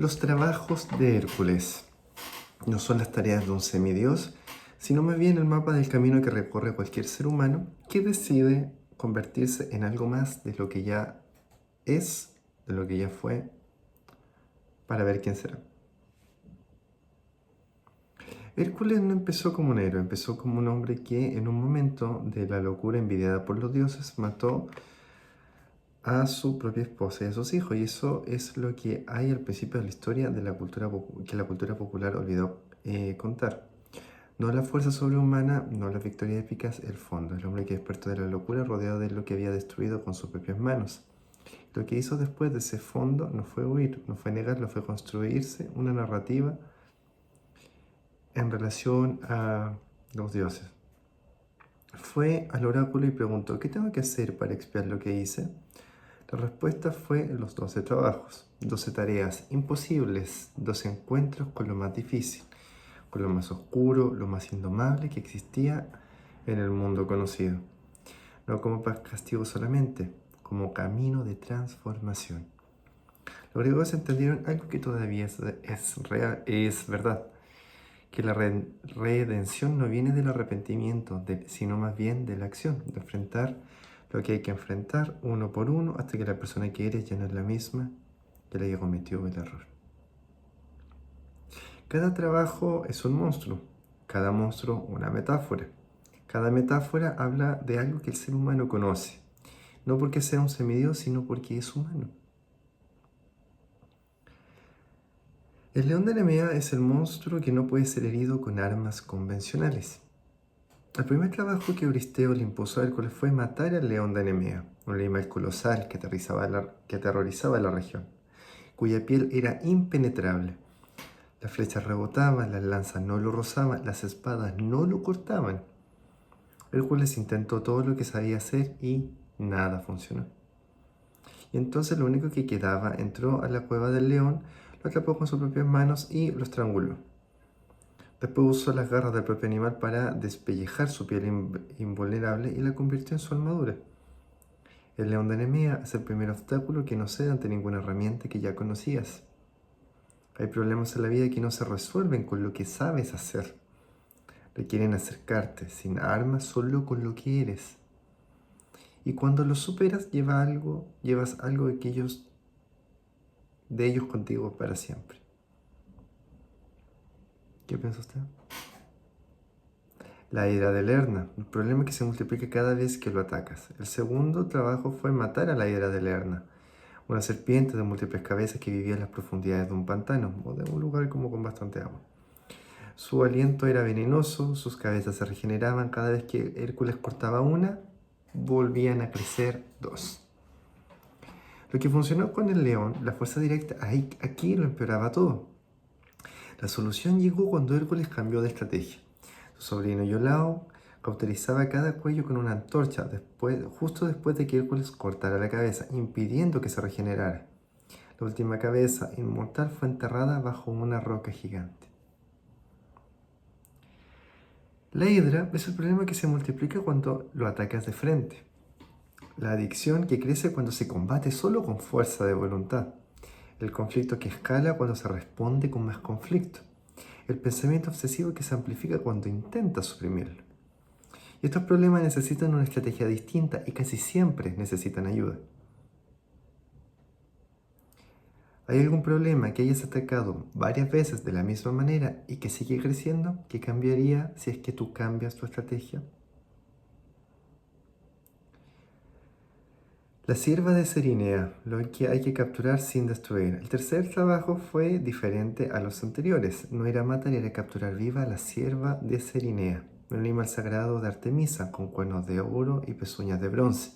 Los trabajos de Hércules no son las tareas de un semidios, sino más bien el mapa del camino que recorre cualquier ser humano que decide convertirse en algo más de lo que ya es, de lo que ya fue, para ver quién será. Hércules no empezó como un héroe, empezó como un hombre que en un momento de la locura envidiada por los dioses mató a su propia esposa y a sus hijos. Y eso es lo que hay al principio de la historia de la cultura que la cultura popular olvidó contar. No la fuerza sobrehumana, no las victorias épicas, el fondo. El hombre que despertó de la locura rodeado de lo que había destruido con sus propias manos. Lo que hizo después de ese fondo no fue huir, no fue negarlo, fue construirse una narrativa en relación a los dioses. Fue al oráculo y preguntó: ¿qué tengo que hacer para expiar lo que hice? La respuesta fue los 12 trabajos, 12 tareas imposibles, 12 encuentros con lo más difícil, con lo más oscuro, lo más indomable que existía en el mundo conocido. No como castigo solamente, como camino de transformación. Los griegos entendieron algo que todavía es verdad, que la redención no viene del arrepentimiento, sino más bien de la acción, de enfrentar lo que hay que enfrentar uno por uno hasta que la persona que eres ya no es la misma que la que cometió el error. Cada trabajo es un monstruo, cada monstruo una metáfora. Cada metáfora habla de algo que el ser humano conoce, no porque sea un semidios, sino porque es humano. El león de Nemea es el monstruo que no puede ser herido con armas convencionales. El primer trabajo que Euristeo le impuso a Hércules fue matar al león de Nemea, un animal colosal que aterrorizaba la región, cuya piel era impenetrable. Las flechas rebotaban, las lanzas no lo rozaban, las espadas no lo cortaban. Hércules intentó todo lo que sabía hacer y nada funcionó. Y entonces lo único que quedaba, entró a la cueva del león, lo atrapó con sus propias manos y lo estranguló. Después usó las garras del propio animal para despellejar su piel invulnerable y la convirtió en su armadura. El león de Nemea es el primer obstáculo que no cede ante ninguna herramienta que ya conocías. Hay problemas en la vida que no se resuelven con lo que sabes hacer. Requieren acercarte sin armas, solo con lo que eres. Y cuando lo superas, llevas algo de ellos contigo para siempre. ¿Qué piensa usted? La hidra de Lerna, el problema que se multiplica cada vez que lo atacas. El segundo trabajo fue matar a la hidra de Lerna, una serpiente de múltiples cabezas que vivía en las profundidades de un pantano o de un lugar como con bastante agua. Su aliento era venenoso, sus cabezas se regeneraban cada vez que Hércules cortaba una, volvían a crecer dos. Lo que funcionó con el león, la fuerza directa, aquí lo empeoraba todo. La solución llegó cuando Hércules cambió de estrategia. Su sobrino Iolao cauterizaba cada cuello con una antorcha justo después de que Hércules cortara la cabeza, impidiendo que se regenerara. La última cabeza inmortal fue enterrada bajo una roca gigante. La hidra es el problema que se multiplica cuando lo atacas de frente. La adicción que crece cuando se combate solo con fuerza de voluntad. El conflicto que escala cuando se responde con más conflicto. El pensamiento obsesivo que se amplifica cuando intenta suprimirlo. Y estos problemas necesitan una estrategia distinta y casi siempre necesitan ayuda. ¿Hay algún problema que hayas atacado varias veces de la misma manera y que sigue creciendo? ¿Qué cambiaría si es que tú cambias tu estrategia? La sierva de Cerinea, lo que hay que capturar sin destruir. El tercer trabajo fue diferente a los anteriores. No era matar, era capturar viva a la sierva de Cerinea, un animal sagrado de Artemisa, con cuernos de oro y pezuñas de bronce,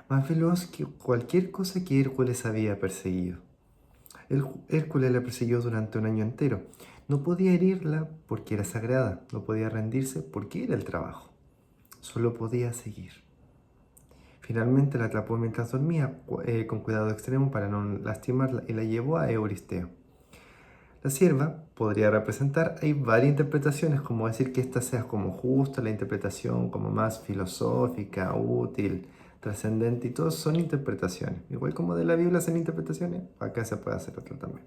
más veloz que cualquier cosa que Hércules había perseguido. Hércules la persiguió durante un año entero. No podía herirla porque era sagrada, no podía rendirse porque era el trabajo. Solo podía seguir. Finalmente la atrapó mientras dormía, con cuidado extremo para no lastimarla, y la llevó a Euristeo. La sierva podría representar, hay varias interpretaciones, como decir que esta sea como justa la interpretación, como más filosófica, útil, trascendente, y todos son interpretaciones. Igual como de la Biblia son interpretaciones, acá se puede hacer otra también.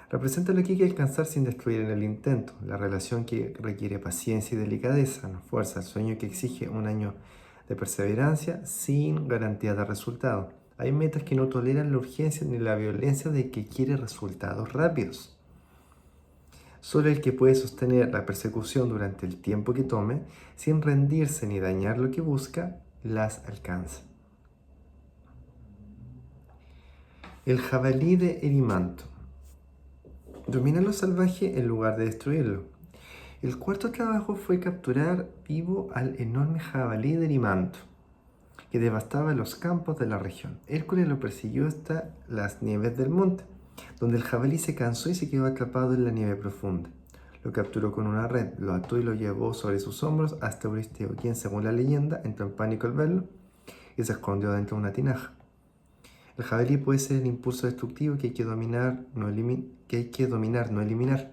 Representa lo que hay que alcanzar sin destruir en el intento, la relación que requiere paciencia y delicadeza, la fuerza, el sueño que exige un año de perseverancia sin garantía de resultado. Hay metas que no toleran la urgencia ni la violencia de que quiere resultados rápidos. Solo el que puede sostener la persecución durante el tiempo que tome, sin rendirse ni dañar lo que busca, las alcanza. El jabalí de Erimanto. Domina lo salvaje en lugar de destruirlo. El cuarto trabajo fue capturar vivo al enorme jabalí de Erimanto, que devastaba los campos de la región. Hércules lo persiguió hasta las nieves del monte, donde el jabalí se cansó y se quedó atrapado en la nieve profunda. Lo capturó con una red, lo ató y lo llevó sobre sus hombros hasta Euristeo, quien, según la leyenda, entró en pánico al verlo y se escondió dentro de una tinaja. El jabalí puede ser el impulso destructivo que hay que dominar, no eliminar.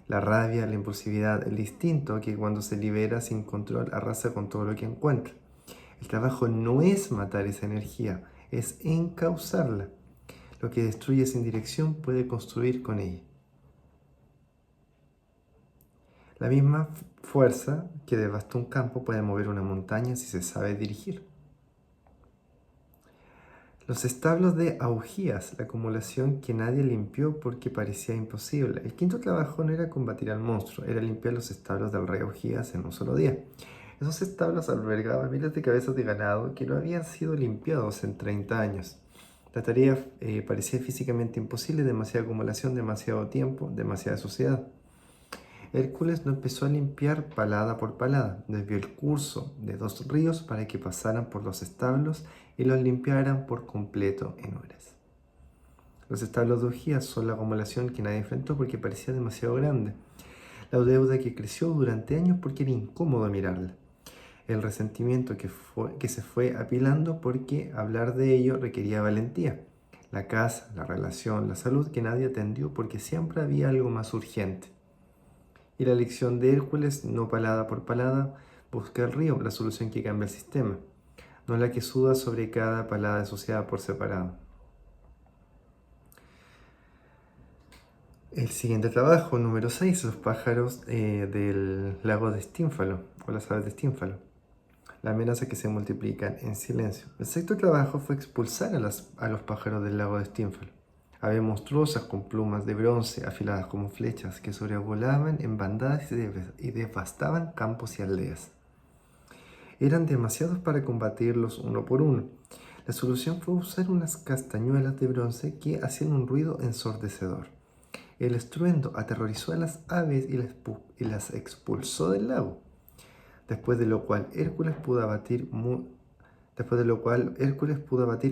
La rabia, la impulsividad, el instinto que cuando se libera sin control arrasa con todo lo que encuentra. El trabajo no es matar esa energía, es encauzarla. Lo que destruye sin dirección puede construir con ella. La misma fuerza que devasta un campo puede mover una montaña si se sabe dirigir. Los establos de Augías, la acumulación que nadie limpió porque parecía imposible. El quinto trabajo no era combatir al monstruo, era limpiar los establos del rey Augías en un solo día. Esos establos albergaban miles de cabezas de ganado que no habían sido limpiados en 30 años. La tarea parecía físicamente imposible, demasiada acumulación, demasiado tiempo, demasiada suciedad. Hércules no empezó a limpiar palada por palada, desvió el curso de 2 ríos para que pasaran por los establos y los limpiaran por completo en horas. Los establos de Augías son la acumulación que nadie enfrentó porque parecía demasiado grande, la deuda que creció durante años porque era incómodo mirarla, el resentimiento que se fue apilando porque hablar de ello requería valentía, la casa, la relación, la salud que nadie atendió porque siempre había algo más urgente. Y la lección de Hércules, no palada por palada, busca el río, la solución que cambia el sistema, no la que suda sobre cada palada asociada por separado. El siguiente trabajo, número 6, los pájaros del lago de Stínfalo, o las aves de Stínfalo. La amenaza que se multiplican en silencio. El sexto trabajo fue expulsar a los pájaros del lago de Stínfalo. Aves monstruosas con plumas de bronce afiladas como flechas que sobrevolaban en bandadas y devastaban campos y aldeas. Eran demasiados para combatirlos uno por uno. La solución fue usar unas castañuelas de bronce que hacían un ruido ensordecedor. El estruendo aterrorizó a las aves y las expulsó del lago, después de lo cual Hércules pudo abatir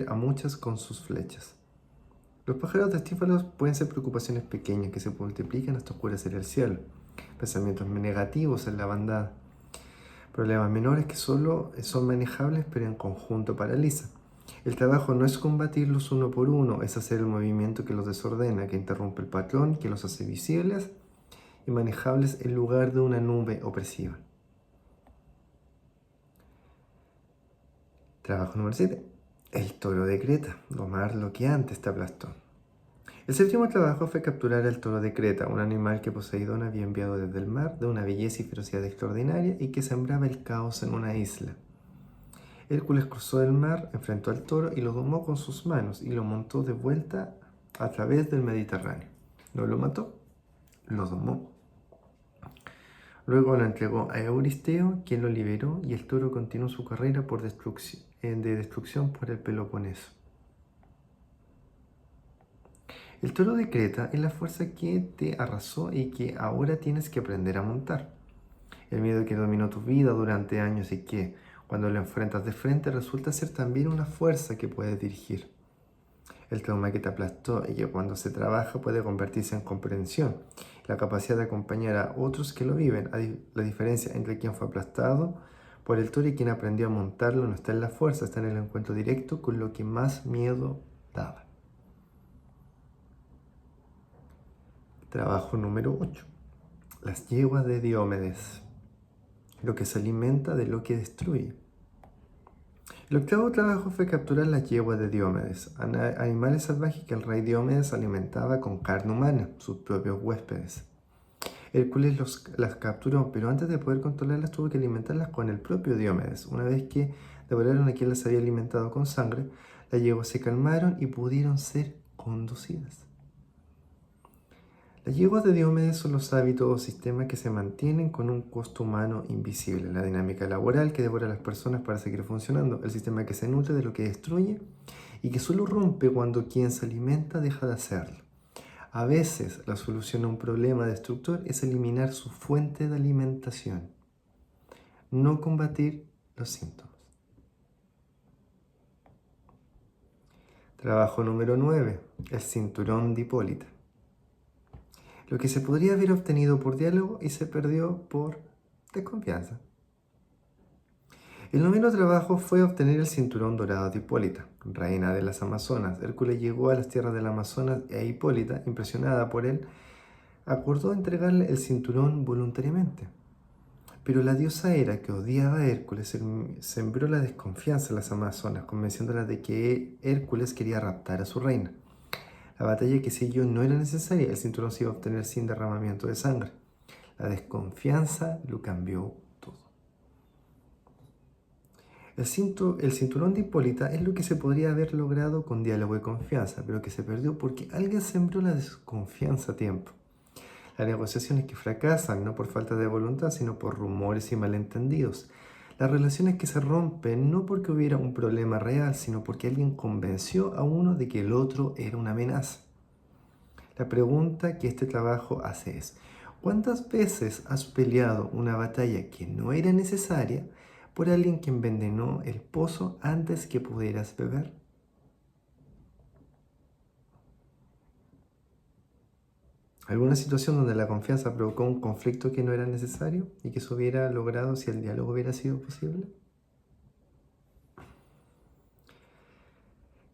a muchas con sus flechas. Los pájaros de Stínfalos pueden ser preocupaciones pequeñas que se multiplican hasta oscurecer el cielo, pensamientos negativos en la bandada, problemas menores que solo son manejables pero en conjunto paralizan. El trabajo no es combatirlos uno por uno, es hacer el movimiento que los desordena, que interrumpe el patrón, que los hace visibles y manejables en lugar de una nube opresiva. Trabajo número 7. El toro de Creta, domar lo que antes te aplastó. El séptimo trabajo fue capturar al toro de Creta, un animal que Poseidón había enviado desde el mar, de una belleza y ferocidad extraordinaria y que sembraba el caos en una isla. Hércules cruzó el mar, enfrentó al toro y lo domó con sus manos y lo montó de vuelta a través del Mediterráneo. No lo mató, lo domó. Luego lo entregó a Euristeo, quien lo liberó, y el toro continuó su carrera de destrucción por el Peloponeso. El toro de Creta es la fuerza que te arrasó y que ahora tienes que aprender a montar. El miedo que dominó tu vida durante años y que, cuando lo enfrentas de frente, resulta ser también una fuerza que puedes dirigir. El trauma que te aplastó y que cuando se trabaja puede convertirse en comprensión, la capacidad de acompañar a otros que lo viven. La diferencia entre quien fue aplastado por el toro y quien aprendió a montarlo no está en la fuerza, está en el encuentro directo con lo que más miedo daba. Trabajo número 8. Las yeguas de Diomedes. Lo que se alimenta de lo que destruye. El octavo trabajo fue capturar las yeguas de Diomedes, animales salvajes que el rey Diomedes alimentaba con carne humana, sus propios huéspedes. Hércules las capturó, pero antes de poder controlarlas tuvo que alimentarlas con el propio Diomedes. Una vez que devoraron a quien las había alimentado con sangre, las yeguas se calmaron y pudieron ser conducidas. Las yeguas de Diomedes son los hábitos o sistemas que se mantienen con un costo humano invisible. La dinámica laboral que devora a las personas para seguir funcionando. El sistema que se nutre de lo que destruye y que solo rompe cuando quien se alimenta deja de hacerlo. A veces la solución a un problema destructor es eliminar su fuente de alimentación, no combatir los síntomas. Trabajo número 9. El cinturón de Hipólita. Lo que se podría haber obtenido por diálogo y se perdió por desconfianza. El noveno trabajo fue obtener el cinturón dorado de Hipólita, reina de las Amazonas. Hércules llegó a las tierras del Amazonas e Hipólita, impresionada por él, acordó entregarle el cinturón voluntariamente. Pero la diosa Hera, que odiaba a Hércules, sembró la desconfianza en las Amazonas, convenciéndolas de que Hércules quería raptar a su reina. La batalla que siguió no era necesaria, el cinturón se iba a obtener sin derramamiento de sangre. La desconfianza lo cambió todo. El cinturón de Hipólita es lo que se podría haber logrado con diálogo y confianza, pero que se perdió porque alguien sembró la desconfianza a tiempo. Las negociaciones que fracasan no por falta de voluntad, sino por rumores y malentendidos. Las relaciones que se rompen no porque hubiera un problema real, sino porque alguien convenció a uno de que el otro era una amenaza. La pregunta que este trabajo hace es, ¿cuántas veces has peleado una batalla que no era necesaria por alguien que envenenó el pozo antes que pudieras beber? ¿Alguna situación donde la confianza provocó un conflicto que no era necesario y que se hubiera logrado si el diálogo hubiera sido posible?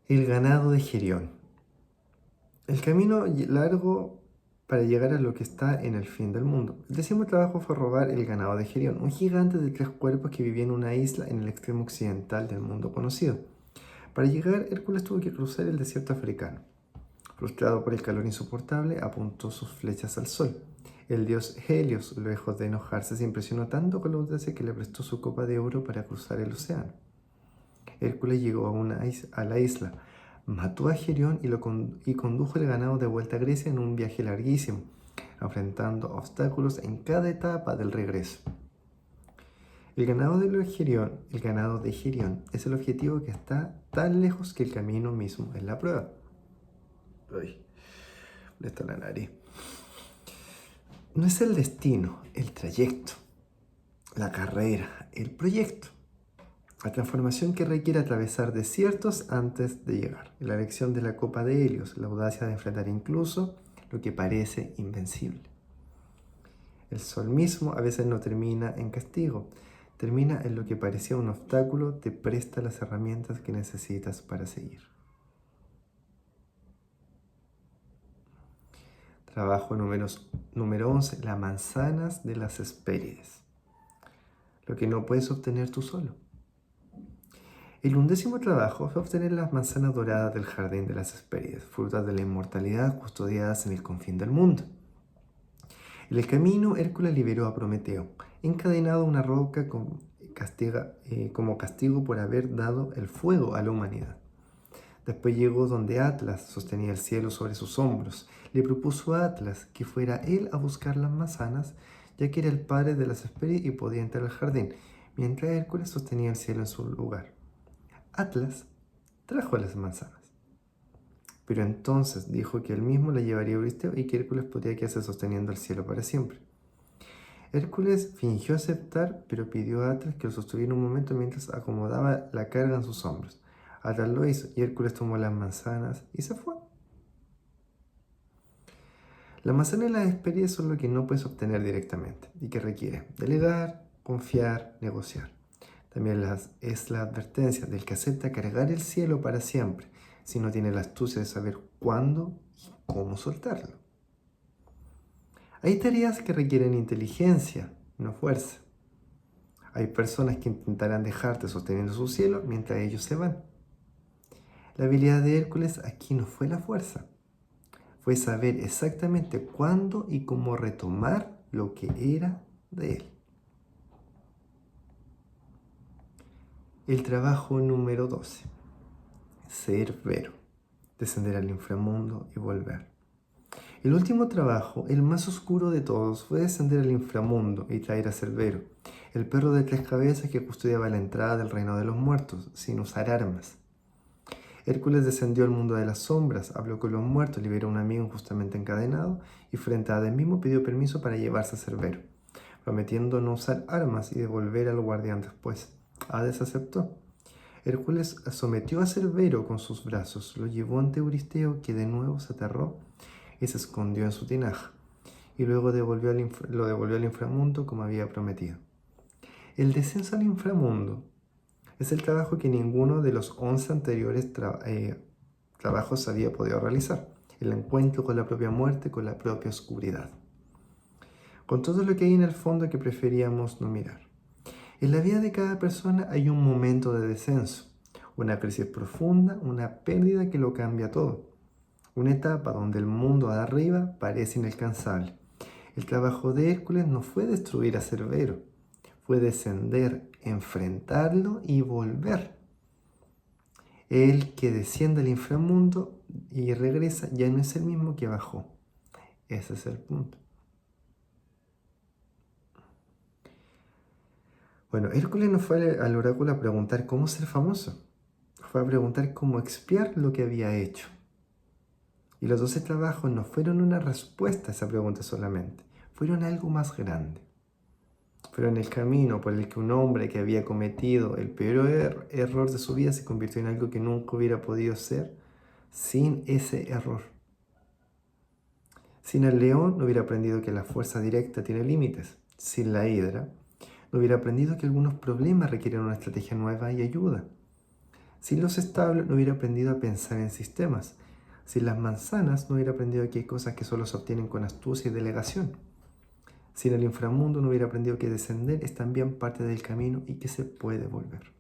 El ganado de Gerión. El camino largo para llegar a lo que está en el fin del mundo. El décimo trabajo fue robar el ganado de Gerión, un gigante de 3 cuerpos que vivía en una isla en el extremo occidental del mundo conocido. Para llegar, Hércules tuvo que cruzar el desierto africano. Frustrado por el calor insoportable, apuntó sus flechas al sol. El dios Helios, lejos de enojarse, se impresionó tanto con la audacia que le prestó su copa de oro para cruzar el océano. Hércules llegó a la isla, mató a Gerión y condujo el ganado de vuelta a Grecia en un viaje larguísimo, enfrentando obstáculos en cada etapa del regreso. El ganado de Gerión es el objetivo que está tan lejos que el camino mismo es la prueba. Uy, molesta la nariz. No es el destino, el trayecto, la carrera, el proyecto. La transformación que requiere atravesar desiertos antes de llegar. La elección de la copa de Helios, la audacia de enfrentar incluso lo que parece invencible. El sol mismo a veces no termina en castigo, termina en lo que parecía un obstáculo, te presta las herramientas que necesitas para seguir. Trabajo número 11, las manzanas de las Hespérides. Lo que no puedes obtener tú solo. El 11º trabajo fue obtener las manzanas doradas del jardín de las Hespérides, frutas de la inmortalidad custodiadas en el confín del mundo. En el camino, Hércules liberó a Prometeo, encadenado a una roca como castigo por haber dado el fuego a la humanidad. Después llegó donde Atlas sostenía el cielo sobre sus hombros. Le propuso a Atlas que fuera él a buscar las manzanas, ya que era el padre de las Hespérides y podía entrar al jardín, mientras Hércules sostenía el cielo en su lugar. Atlas trajo las manzanas, pero entonces dijo que él mismo la llevaría a Euristeo y que Hércules podría quedarse sosteniendo el cielo para siempre. Hércules fingió aceptar, pero pidió a Atlas que lo sostuviera un momento mientras acomodaba la carga en sus hombros. Atlas lo hizo y Hércules tomó las manzanas y se fue. Las manzanas y las Hespérides son lo que no puedes obtener directamente y que requiere delegar, confiar, negociar. También es la advertencia del que acepta cargar el cielo para siempre, si no tiene la astucia de saber cuándo y cómo soltarlo. Hay tareas que requieren inteligencia, no fuerza. Hay personas que intentarán dejarte sosteniendo su cielo mientras ellos se van. La habilidad de Hércules aquí no fue la fuerza, fue saber exactamente cuándo y cómo retomar lo que era de él. El trabajo número 12. Ser Vero. Descender al inframundo y volver. El último trabajo, el más oscuro de todos, fue descender al inframundo y traer a Cerbero, el perro de 3 cabezas que custodiaba la entrada del reino de los muertos, sin usar armas. Hércules descendió al mundo de las sombras, habló con los muertos, liberó a un amigo injustamente encadenado y frente a Hades mismo pidió permiso para llevarse a Cerbero, prometiendo no usar armas y devolver al guardián después. Hades aceptó. Hércules sometió a Cerbero con sus brazos, lo llevó ante Euristeo, que de nuevo se aterró y se escondió en su tinaja, y luego lo devolvió al inframundo como había prometido. El descenso al inframundo es el trabajo que ninguno de los 11 anteriores trabajos había podido realizar, el encuentro con la propia muerte, con la propia oscuridad, con todo lo que hay en el fondo que preferíamos no mirar. En la vida de cada persona hay un momento de descenso, una crisis profunda, una pérdida que lo cambia todo. Una etapa donde el mundo de arriba parece inalcanzable. El trabajo de Hércules no fue destruir a Cerbero, fue descender, enfrentarlo y volver. El que desciende al inframundo y regresa ya no es el mismo que bajó. Ese es el punto. Bueno, Hércules no fue al oráculo a preguntar cómo ser famoso, fue a preguntar cómo expiar lo que había hecho. Y los 12 trabajos no fueron una respuesta a esa pregunta solamente, fueron algo más grande. Fueron el camino por el que un hombre que había cometido el peor error de su vida se convirtió en algo que nunca hubiera podido ser sin ese error. Sin el león no hubiera aprendido que la fuerza directa tiene límites. Sin la hidra no hubiera aprendido que algunos problemas requieren una estrategia nueva y ayuda. Sin los establos no hubiera aprendido a pensar en sistemas. Sin las manzanas no hubiera aprendido que hay cosas que solo se obtienen con astucia y delegación. Sin el inframundo no hubiera aprendido que descender es también parte del camino y que se puede volver.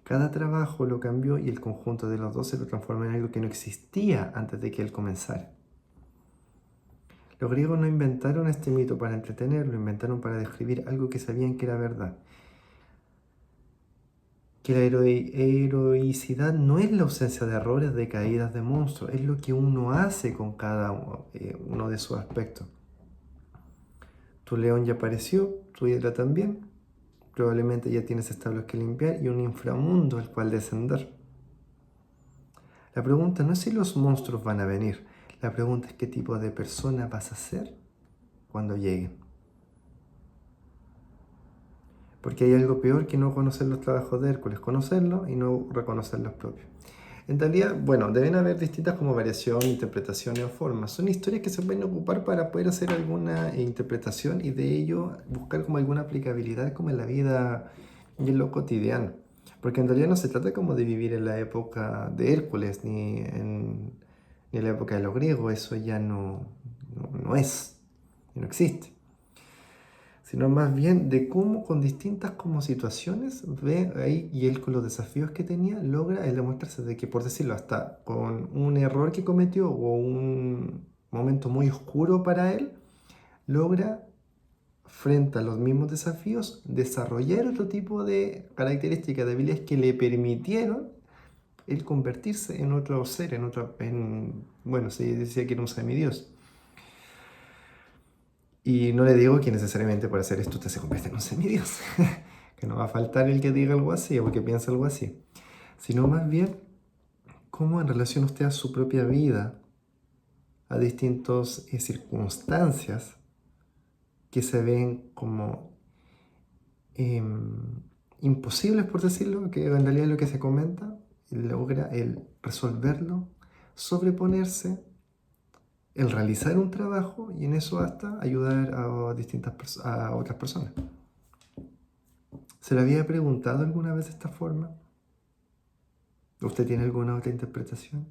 Cada trabajo lo cambió y el conjunto de los 12 lo transformó en algo que no existía antes de que él comenzara. Los griegos no inventaron este mito para entretener, lo inventaron para describir algo que sabían que era verdad. Que la heroicidad no es la ausencia de errores, de caídas de monstruos, es lo que uno hace con cada uno de sus aspectos. Tu león ya apareció, tu hidra también. Probablemente ya tienes establos que limpiar y un inframundo al cual descender. La pregunta no es si los monstruos van a venir, la pregunta es qué tipo de persona vas a ser cuando lleguen. Porque hay algo peor que no conocer los trabajos de Hércules, conocerlos y no reconocer los propios. En realidad, bueno, deben haber distintas como variaciones, interpretaciones o formas. Son historias que se pueden ocupar para poder hacer alguna interpretación y de ello buscar como alguna aplicabilidad como en la vida y en lo cotidiano. Porque en realidad no se trata como de vivir en la época de Hércules ni en la época de los griegos, eso ya no es, no existe, sino más bien de cómo con distintas como situaciones ve ahí y él con los desafíos que tenía logra el demostrarse de que, por decirlo, hasta con un error que cometió o un momento muy oscuro para él, logra frente a los mismos desafíos desarrollar otro tipo de características, de habilidades que le permitieron el convertirse en otro ser, bueno, se decía que era un semidios. Y no le digo que necesariamente por hacer esto usted se convierte en un semidios, que no va a faltar el que diga algo así o el que piense algo así, sino más bien cómo en relación usted a su propia vida, a distintas circunstancias que se ven como imposibles, por decirlo, que en realidad es lo que se comenta, logra el resolverlo, sobreponerse, el realizar un trabajo y en eso hasta ayudar a otras personas. ¿Se lo había preguntado alguna vez de esta forma? ¿Usted tiene alguna otra interpretación?